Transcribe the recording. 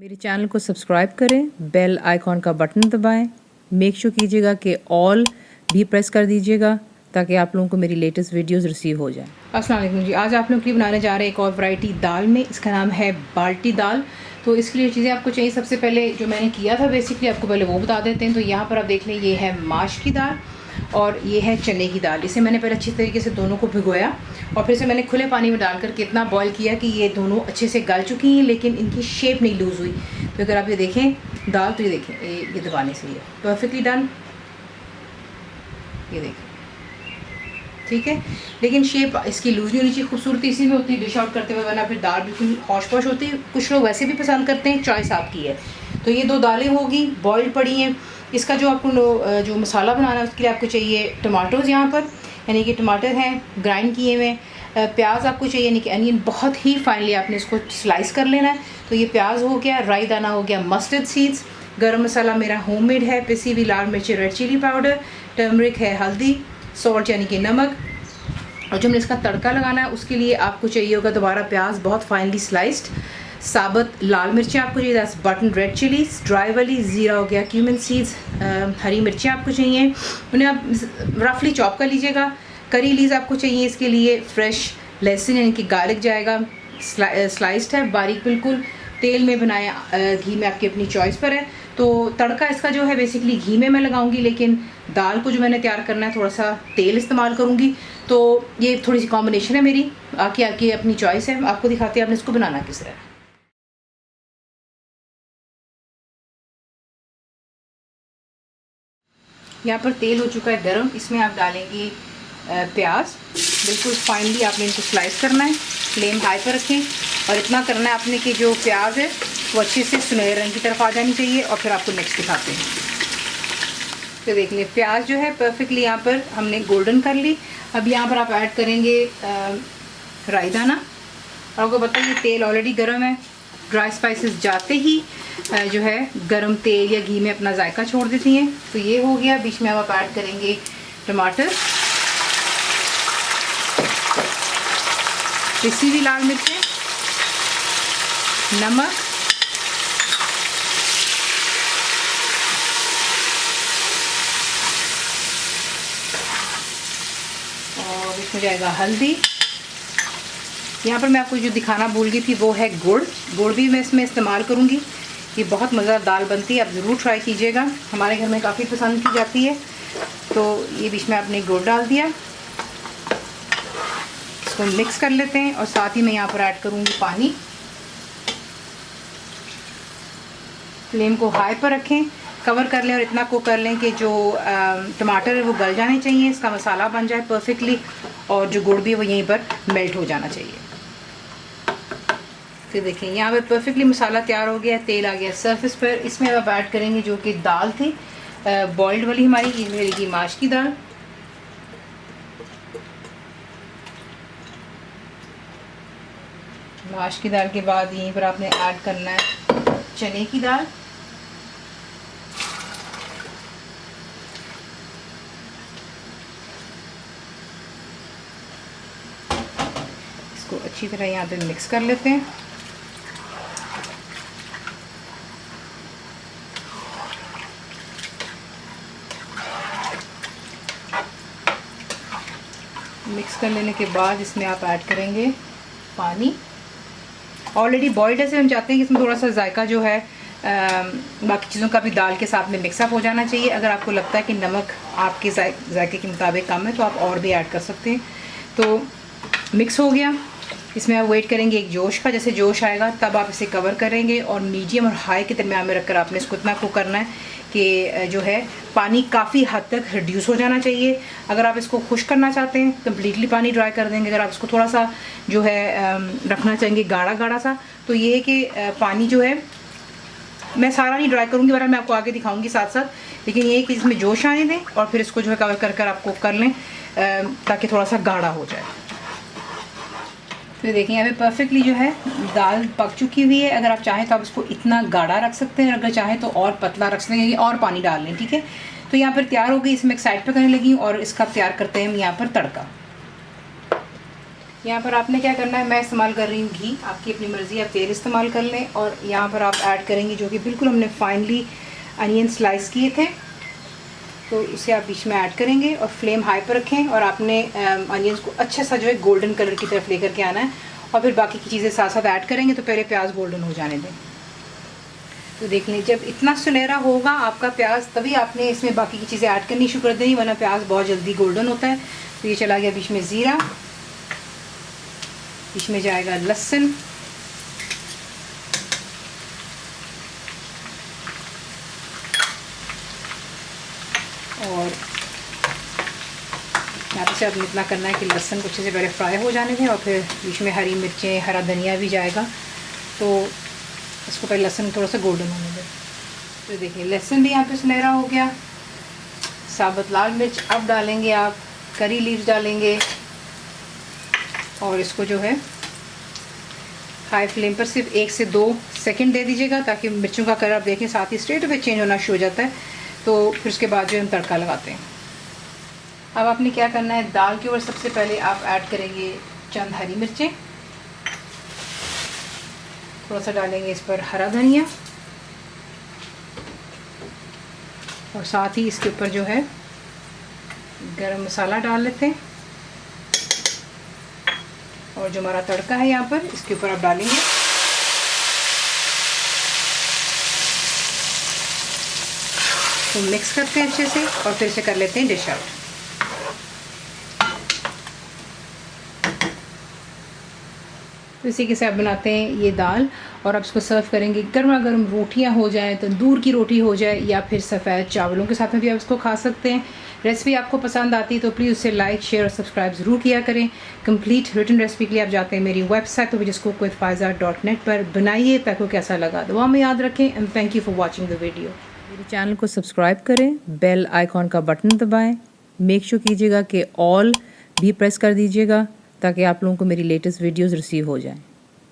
मेरे चैनल को सब्सक्राइब करें, बेल आइकॉन का बटन दबाएं, मेक श्योर कीजिएगा कि ऑल भी प्रेस कर दीजिएगा ताकि आप लोगों को मेरी लेटेस्ट वीडियोस रिसीव हो जाएं। अस्सलाम वालेकुम जी, आज आप लोगों के लिए बनाने जा रहे हैं एक और वैरायटी दाल में। इसका नाम है बाल्टी दाल। तो इसके लिए चीज़ें आपको चाहिए, सबसे पहले जो मैंने किया था बेसिकली आपको पहले वो बता देते हैं। तो यहाँ पर आप देख लें, ये है माश की दाल और ये है चने की दाल। इसे मैंने पहले अच्छी तरीके से दोनों को भिगोया और फिर से मैंने खुले पानी में डाल करके इतना बॉईल किया कि ये दोनों अच्छे से गल चुकी हैं, लेकिन इनकी शेप नहीं लूज़ हुई। तो अगर आप ये देखें दाल, तो ये देखें ये दबाने से ये परफेक्टली डन, ये देखें ठीक है। लेकिन शेप इसकी लूज़ नहीं होनी चाहिए। खूबसूरती इसी में होती है डिश आउट करते हुए, वरना फिर दाल बिल्कुल हौश पौश होती है। कुछ लोग वैसे भी पसंद करते हैं, चॉइस आपकी है। तो ये दो दालें होगी, बॉइल्ड पड़ी हैं। इसका जो आपको जो मसाला बनाना है उसके लिए आपको चाहिए टमाटोज़, यहाँ पर यानी कि टमाटर हैं ग्राइंड किए हुए। प्याज आपको चाहिए, यानी कि अनियन बहुत ही फाइनली आपने इसको स्लाइस कर लेना है। तो ये प्याज हो गया, राई दाना हो गया, मस्टर्ड सीड्स, गरम मसाला मेरा होममेड है, पिसी हुई लाल मिर्ची, रेड चिली पाउडर, टर्मरिक है, हल्दी, सॉल्ट यानी कि नमक। और जो हमने इसका तड़का लगाना है उसके लिए आपको चाहिए होगा दोबारा प्याज बहुत फाइनली स्लाइस्ड, साबुत लाल मिर्चें आपको चाहिए, दस बटन रेड चिलीज, ड्राई वाली, ज़ीरा हो गया, क्यूमिन सीड्स, हरी मिर्चें आपको चाहिए, उन्हें आप रफली चॉप कर लीजिएगा। करी लीज आपको चाहिए, इसके लिए फ्रेश लहसुन यानी कि गार्लिक जाएगा, स्लाइस्ड है बारीक बिल्कुल। तेल में बनाया, घी में, आपकी अपनी चॉइस पर है। तो तड़का इसका जो है बेसिकली घी में मैं लगाऊंगी, लेकिन दाल को जो मैंने तैयार करना है थोड़ा सा तेल इस्तेमाल करूंगी। तो ये थोड़ी सी कॉम्बिनेशन है मेरी, आपकी अपनी चॉइस है। आपको दिखाते हैं आपने इसको बनाना किस तरह। यहाँ पर तेल हो चुका है गर्म, इसमें आप डालेंगे प्याज। बिल्कुल फाइनली आपने इनको स्लाइस करना है, फ्लेम हाई पर रखें और इतना करना है आपने कि जो प्याज है वो अच्छे से सुनहरे रंग की तरफ आ जानी चाहिए। और फिर आपको नेक्स्ट दिखाते हैं। तो देख लें प्याज जो है परफेक्टली यहाँ पर हमने गोल्डन कर ली। अब यहाँ पर आप ऐड करेंगे राई दाना। और आपको बताइए तेल ऑलरेडी गर्म है, ड्राई स्पाइसेस जाते ही जो है गरम तेल या घी में अपना जायका छोड़ देती हैं। तो ये हो गया। बीच में आप ऐड करेंगे टमाटर, पिसी हुई लाल मिर्चें, नमक, और इसमें जाएगा हल्दी। यहाँ पर मैं आपको जो दिखाना भूल गई थी वो है गुड़। गुड़ भी मैं इसमें इस्तेमाल करूँगी। ये बहुत मज़ेदार दाल बनती है, आप ज़रूर ट्राई कीजिएगा। हमारे घर में काफ़ी पसंद की जाती है। तो ये बीच में आपने गुड़ डाल दिया, इसको मिक्स कर लेते हैं। और साथ ही मैं यहाँ पर ऐड करूँगी पानी। फ्लेम को हाई पर रखें, कवर कर लें और इतना कुक कर लें कि जो टमाटर है वो गल जाने चाहिए, इसका मसाला बन जाए परफेक्टली, और जो गुड़ भी है वो यहीं पर मेल्ट हो जाना चाहिए। फिर देखें यहाँ पे परफेक्टली मसाला तैयार हो गया, तेल आ गया सरफेस पर। इसमें अब ऐड करेंगे जो कि दाल थी बॉइल्ड वाली हमारी, ये रहेगी माश की दाल। माश की दाल के बाद यहीं पर आपने ऐड करना है चने की दाल। इसको अच्छी तरह यहाँ पे मिक्स कर लेते हैं। मिक्स कर लेने के बाद इसमें आप ऐड करेंगे पानी। ऑलरेडी बॉइल्ड है, से हम चाहते हैं कि इसमें थोड़ा सा जायका जो है बाकी चीज़ों का भी दाल के साथ में मिक्सअप हो जाना चाहिए। अगर आपको लगता है कि नमक आपके जायके के मुताबिक कम है तो आप और भी ऐड कर सकते हैं। तो मिक्स हो गया। इसमें आप वेट करेंगे एक जोश का, जैसे जोश आएगा तब आप इसे कवर करेंगे और मीडियम और हाई के दरमियान में रखकर आपने इसको इतना कुक करना है कि जो है पानी काफ़ी हद तक रिड्यूस हो जाना चाहिए। अगर आप इसको खुश करना चाहते हैं कम्प्लीटली पानी ड्राई कर देंगे। अगर आप इसको थोड़ा सा जो है रखना चाहेंगे गाढ़ा गाढ़ा सा, तो ये है कि पानी जो है मैं सारा नहीं ड्राई करूँगी, वरना मैं आपको आगे दिखाऊँगी साथ साथ। लेकिन ये है कि इसमें जोश आने दें और फिर इसको जो है कवर कर आप कुक कर लें ताकि थोड़ा सा गाढ़ा हो जाए। तो देखिए यहाँ पे परफेक्टली जो है दाल पक चुकी हुई है। अगर आप चाहें तो आप इसको इतना गाढ़ा रख सकते हैं, अगर चाहें तो और पतला रख सकते हैं और पानी डाल लें, ठीक है। तो यहाँ पर तैयार हो गई। इसमें एक साइड पे करने लगी और इसका तैयार करते हैं हम यहाँ पर तड़का। यहाँ पर आपने क्या करना है, मैं इस्तेमाल कर रही हूँ घी, आपकी अपनी मर्ज़ी, आप तेल इस्तेमाल कर लें। और यहाँ पर आप ऐड करेंगे जो कि बिल्कुल हमने फाइनली अनियन स्लाइस किए थे, तो उसे आप बीच में ऐड करेंगे और फ्लेम हाई पर रखें। और आपने अनियंस को अच्छा सा जो है गोल्डन कलर की तरफ लेकर के आना है, और फिर बाकी की चीज़ें साथ साथ ऐड करेंगे। तो पहले प्याज गोल्डन हो जाने दें। तो देख लें, जब इतना सुनहरा होगा आपका प्याज, तभी आपने इसमें बाकी की चीज़ें ऐड करनी शुरू कर देनी, वरना प्याज बहुत जल्दी गोल्डन होता है। तो ये चला गया बीच में ज़ीरा, बीच में जाएगा लहसुन, और यहाँ पे से अब इतना करना है कि लहसुन को अच्छे से पहले फ्राई हो जाने दें, और फिर बीच में हरी मिर्चें, हरा धनिया भी जाएगा। तो इसको पहले लहसुन थोड़ा सा गोल्डन होने दें। तो देखिए लहसुन भी यहाँ पे सुनहरा हो गया। साबुत लाल मिर्च अब डालेंगे आप, करी लीव्स डालेंगे, और इसको जो है हाई फ्लेम पर सिर्फ 1 से 2 सेकंड दे दीजिएगा, ताकि मिर्चों का कलर आप देखें साथ ही स्ट्रेट अवे चेंज होना शुरू हो जाता है। तो फिर उसके बाद जो हम तड़का लगाते हैं। अब आपने क्या करना है, दाल के ऊपर सबसे पहले आप ऐड करेंगे चंद हरी मिर्चें, थोड़ा सा डालेंगे इस पर हरा धनिया, और साथ ही इसके ऊपर जो है गरम मसाला डाल लेते हैं। और जो हमारा तड़का है यहाँ पर, इसके ऊपर आप डालेंगे। तो मिक्स करते हैं अच्छे से, और फिर से कर लेते हैं डिश आउट। तो इसी के साथ बनाते हैं ये दाल, और अब इसको सर्व करेंगे। गर्मा गर्म रोटियां हो जाए, तंदूर की रोटी हो जाए, या फिर सफ़ेद चावलों के साथ में भी आप इसको खा सकते हैं। रेसिपी आपको पसंद आती है तो प्लीज़ उसे लाइक, शेयर और सब्सक्राइब ज़रूर किया करें। कंप्लीट रिटन रेसिपी के लिए आप जाते हैं मेरी वेबसाइट www.cookWithFaiza.net पर, बनाइए ताकि कैसा लगा। दुआ में याद रखें, and thank you for watching the video. मेरे चैनल को सब्सक्राइब करें, बेल आइकॉन का बटन दबाएँ, मेक श्योर कीजिएगा कि ऑल भी प्रेस कर दीजिएगा, ताकि आप लोगों को मेरी लेटेस्ट वीडियोज़ रिसीव हो जाएँ।